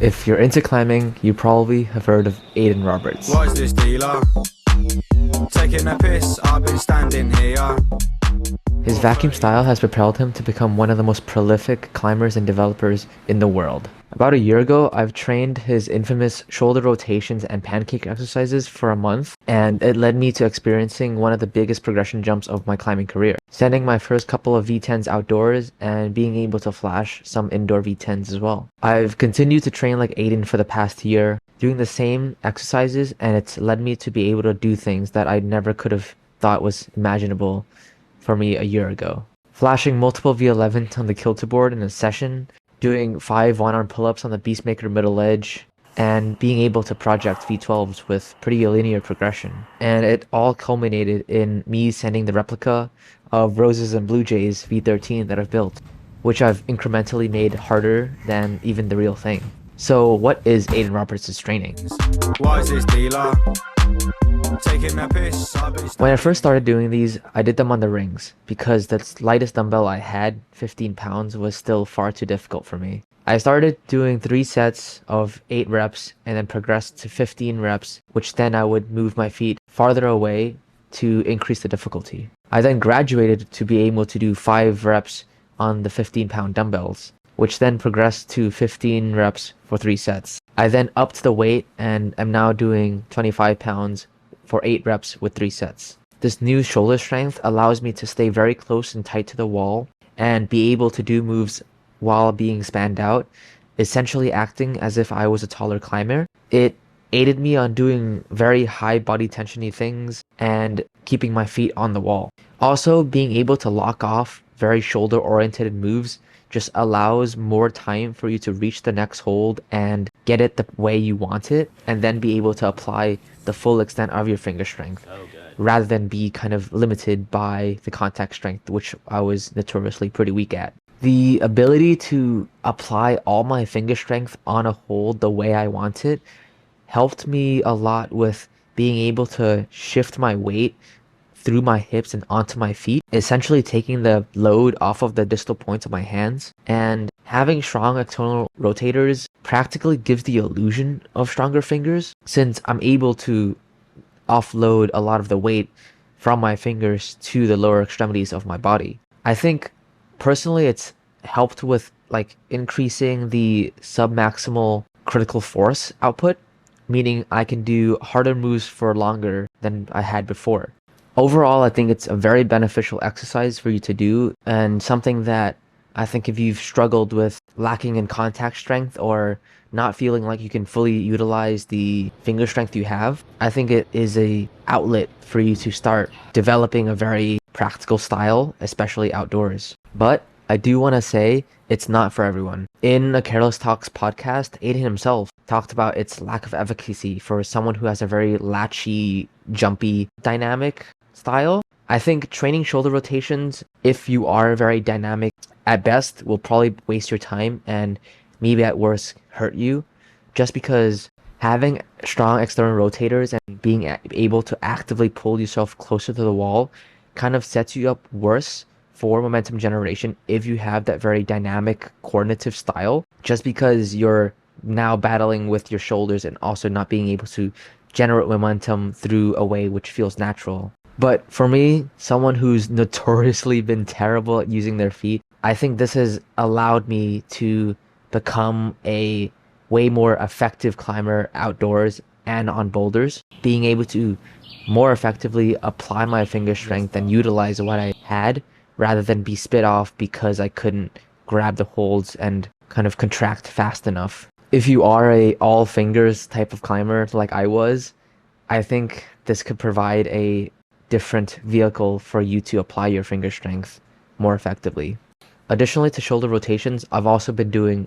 If you're into climbing, you probably have heard of Aidan Roberts. What is this dealer? Taking a piss, I've been standing here. His vacuum style has propelled him to become one of the most prolific climbers and developers in the world. About a year ago, I've trained his infamous shoulder rotations and pancake exercises for a month, and it led me to experiencing one of the biggest progression jumps of my climbing career, sending my first couple of V10s outdoors and being able to flash some indoor V10s as well. I've continued to train like Aidan for the past year, doing the same exercises, and it's led me to be able to do things that I never could have thought was imaginable for me a year ago. Flashing multiple V11s on the kilter board in a session, doing 5 one-arm pull-ups on the Beastmaker middle edge, and being able to project V12s with pretty linear progression. And it all culminated in me sending the replica of Roses and Bluejays V13 that I've built, which I've incrementally made harder than even the real thing. So what is Aidan Roberts' training? Why is this dealer? Taking a piss, When I first started doing these, I did them on the rings because the lightest dumbbell I had, 15 pounds, was still far too difficult for me. I started doing 3 sets of 8 reps and then progressed to 15 reps, which then I would move my feet farther away to increase the difficulty. I then graduated to be able to do 5 reps on the 15-pound dumbbells, which then progressed to 15 reps for 3 sets. I then upped the weight and am now doing 25 pounds for 8 reps with 3 sets. This new shoulder strength allows me to stay very close and tight to the wall and be able to do moves while being spanned out, essentially acting as if I was a taller climber. It aided me on doing very high body tensiony things and keeping my feet on the wall. Also, being able to lock off very shoulder oriented moves just allows more time for you to reach the next hold and get it the way you want it, and then be able to apply the full extent of your finger strength, rather than be kind of limited by the contact strength, which I was notoriously pretty weak at. The ability to apply all my finger strength on a hold the way I want it helped me a lot with being able to shift my weight through my hips and onto my feet, essentially taking the load off of the distal points of my hands. And having strong external rotators practically gives the illusion of stronger fingers, since I'm able to offload a lot of the weight from my fingers to the lower extremities of my body. I think personally it's helped with like increasing the submaximal critical force output, meaning I can do harder moves for longer than I had before. Overall, I think it's a very beneficial exercise for you to do, and something that I think if you've struggled with lacking in contact strength or not feeling like you can fully utilize the finger strength you have, I think it is a outlet for you to start developing a very practical style, especially outdoors. But I do want to say it's not for everyone. In a Careless Talks podcast, Aidan himself talked about its lack of efficacy for someone who has a very latchy, jumpy dynamic style. I think training shoulder rotations, if you are very dynamic, at best will probably waste your time and maybe at worst hurt you, just because having strong external rotators and being able to actively pull yourself closer to the wall kind of sets you up worse for momentum generation if you have that very dynamic coordinative style, just because you're now battling with your shoulders and also not being able to generate momentum through a way which feels natural. But for me, someone who's notoriously been terrible at using their feet, I think this has allowed me to become a way more effective climber outdoors and on boulders, being able to more effectively apply my finger strength and utilize what I had rather than be spit off because I couldn't grab the holds and kind of contract fast enough. If you are a all fingers type of climber like I was, I think this could provide a different vehicle for you to apply your finger strength more effectively. Additionally to shoulder rotations, I've also been doing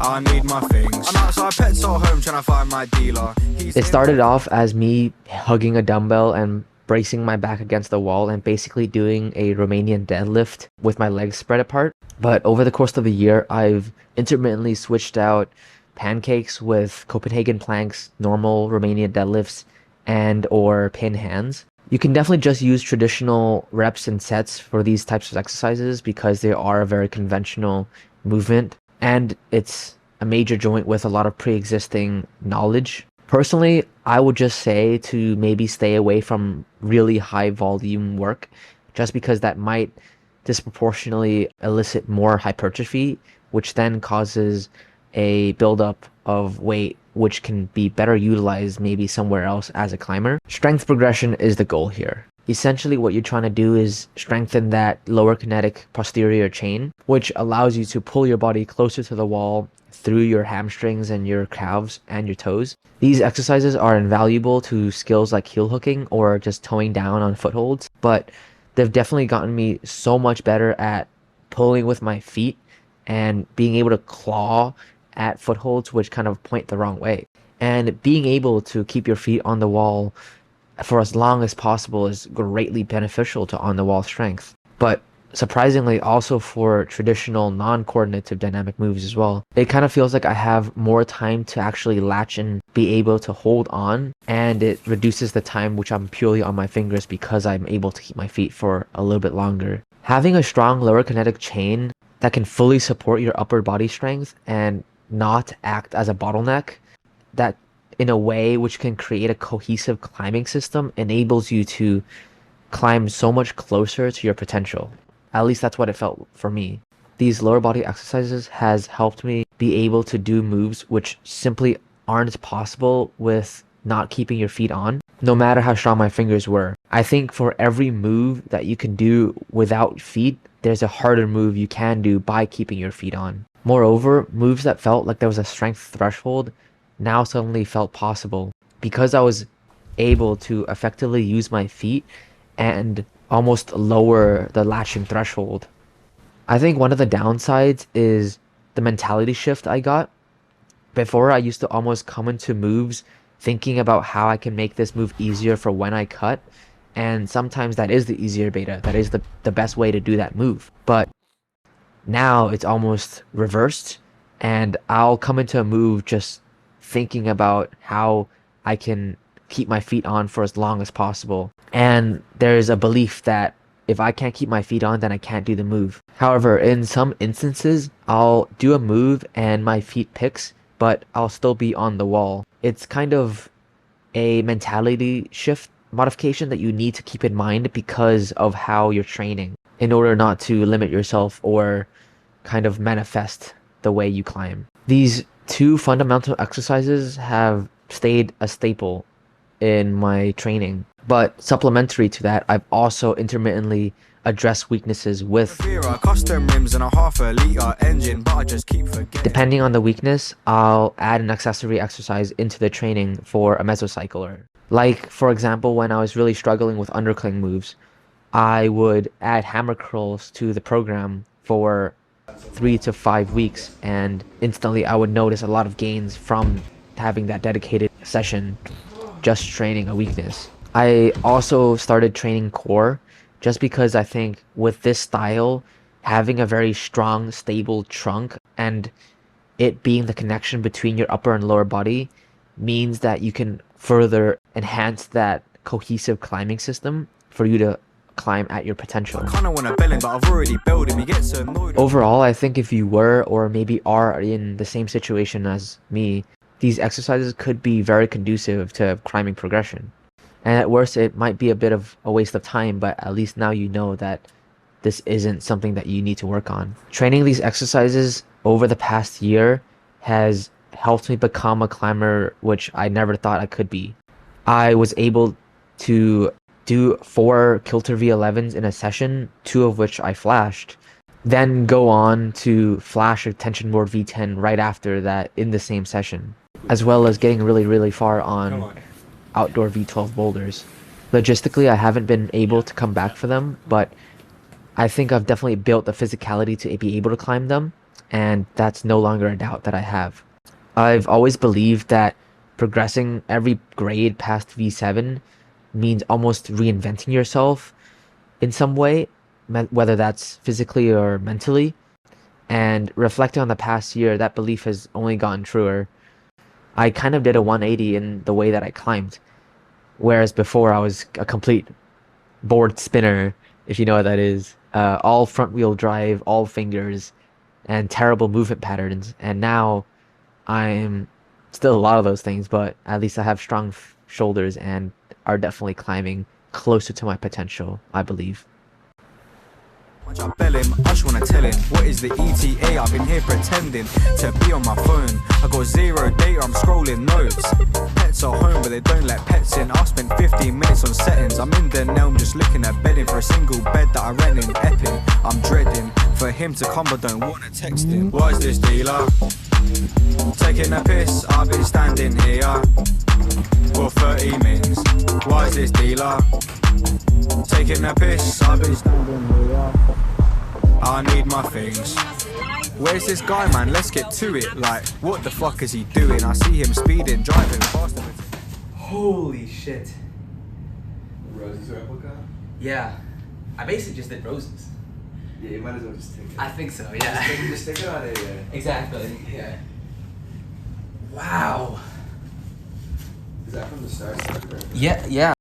I need my things. I'm outside Petsol home trying to find my dealer. It started off as me hugging a dumbbell and bracing my back against the wall and basically doing a Romanian deadlift with my legs spread apart. But over the course of the year, I've intermittently switched out pancakes with Copenhagen planks, normal Romanian deadlifts, and or pin hands. You can definitely just use traditional reps and sets for these types of exercises because they are a very conventional movement, and it's a major joint with a lot of pre-existing knowledge. Personally, I would just say to maybe stay away from really high volume work, just because that might disproportionately elicit more hypertrophy, which then causes a buildup of weight, which can be better utilized maybe somewhere else as a climber. Strength progression is the goal here. Essentially, what you're trying to do is strengthen that lower kinetic posterior chain, which allows you to pull your body closer to the wall through your hamstrings and your calves and your toes. These exercises are invaluable to skills like heel hooking or just towing down on footholds, but they've definitely gotten me so much better at pulling with my feet and being able to claw at footholds which kind of point the wrong way. And being able to keep your feet on the wall for as long as possible is greatly beneficial to on-the-wall strength. But surprisingly, also for traditional non-coordinative dynamic moves as well. It kind of feels like I have more time to actually latch and be able to hold on, and it reduces the time which I'm purely on my fingers because I'm able to keep my feet for a little bit longer. Having a strong lower kinetic chain that can fully support your upper body strength and not act as a bottleneck, that in a way which can create a cohesive climbing system, enables you to climb so much closer to your potential. At least that's what it felt for me. These lower body exercises has helped me be able to do moves which simply aren't possible with not keeping your feet on, no matter how strong my fingers were. I think for every move that you can do without feet, there's a harder move you can do by keeping your feet on. Moreover, moves that felt like there was a strength threshold now suddenly felt possible because I was able to effectively use my feet and almost lower the latching threshold. I think one of the downsides is the mentality shift I got. Before, I used to almost come into moves thinking about how I can make this move easier for when I cut, and sometimes that is the easier beta, that is the best way to do that move. But now it's almost reversed, and I'll come into a move just thinking about how I can keep my feet on for as long as possible. And there's a belief that if I can't keep my feet on, then I can't do the move. However, in some instances, I'll do a move and my feet picks, but I'll still be on the wall. It's kind of a mentality shift modification that you need to keep in mind because of how you're training, in order not to limit yourself or kind of manifest the way you climb. These two fundamental exercises have stayed a staple in my training, but supplementary to that, I've also intermittently addressed weaknesses with custom rims and a half a liter engine, but I just keep forgetting. Depending on the weakness, I'll add an accessory exercise into the training for a mesocycler. Like, for example, when I was really struggling with undercling moves, I would add hammer curls to the program for 3 to 5 weeks, and instantly I would notice a lot of gains from having that dedicated session just training a weakness. I also started training core just because I think with this style, having a very strong, stable trunk and it being the connection between your upper and lower body means that you can further enhance that cohesive climbing system for you to climb at your potential. Overall, I think if you were or maybe are in the same situation as me, these exercises could be very conducive to climbing progression. And at worst, it might be a bit of a waste of time, but at least now you know that this isn't something that you need to work on. Training these exercises over the past year has helped me become a climber which I never thought I could be. I was able to do 4 Kilter V11s in a session, 2 of which I flashed, then go on to flash a tension board V10 right after that in the same session, as well as getting really far on outdoor V12 boulders. Logistically, I haven't been able to come back for them, but I think I've definitely built the physicality to be able to climb them, and that's no longer a doubt that I have. I've always believed that progressing every grade past V7 means almost reinventing yourself in some way, whether that's physically or mentally. And reflecting on the past year, that belief has only gotten truer. I kind of did a 180 in the way that I climbed, whereas before I was a complete board spinner, if you know what that is. All front wheel drive, all fingers, and terrible movement patterns. And now I'm still a lot of those things, but at least I have strong shoulders and are definitely climbing closer to my potential, I believe. I bell him, I just wanna tell him what is the ETA. I've been here pretending to be on my phone. I got zero data, I'm scrolling notes. Pets are home, but they don't let pets in. I spent 15 minutes on settings. I'm in there now, I'm just looking at bedding for a single bed that I rent in Epping. I'm dreading for him to come, but don't wanna text him. What is this dealer? Taking a piss, I've been standing here for 30 minutes. Why is this dealer? Taking a piss, I've been standing here. I need my things. Where's this guy, man? Let's get to it. Like, what the fuck is he doing? I see him speeding, driving faster. Holy shit. Roses replica? Yeah. I basically just did roses. Yeah, you might as well just take it. I think so, yeah. Just take it out of there. Exactly, yeah. Wow. Is that from the start? Yeah, yeah.